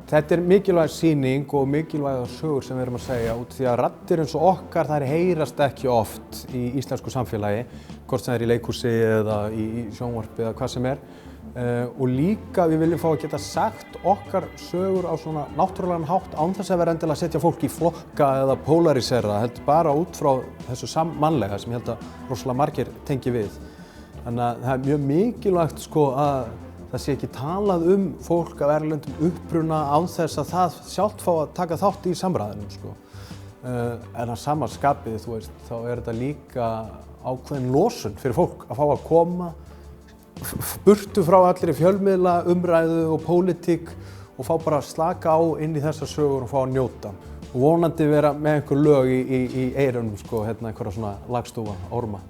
Þetta mikilvæg sýning og mikilvægar sögur sem við erum að segja út því að raddir eins og okkar þær heyrast ekki oft í íslensku samfélagi, hvort sem í leikhúsi eða í sjónvarpi eða hvað sem og líka við viljum fá að geta sagt okkar sögur á svona náttúrulegan hátt án þess að vera endilega að setja fólk í flokka eða polarisera, heldur bara út frá þessu mannlega sem ég held að rosalega margir tengi við. Þannig að það mjög mikilvægt sko að það sé ekki talað fólk af erlendum uppruna án þess að það sjálft fá að taka þátt í samræðunum sko. En að sama skapið, þú veist, þá þetta líka ákveðin losun fyrir fólk að fá að koma burtu frá allri fjölmiðla, umræðu og pólitík og fá bara að slaka á inn í þessar sögur og fá að njóta. Og vonandi vera með einhver lög í eyrunum sko, einhverja svona lagstúfa, orma.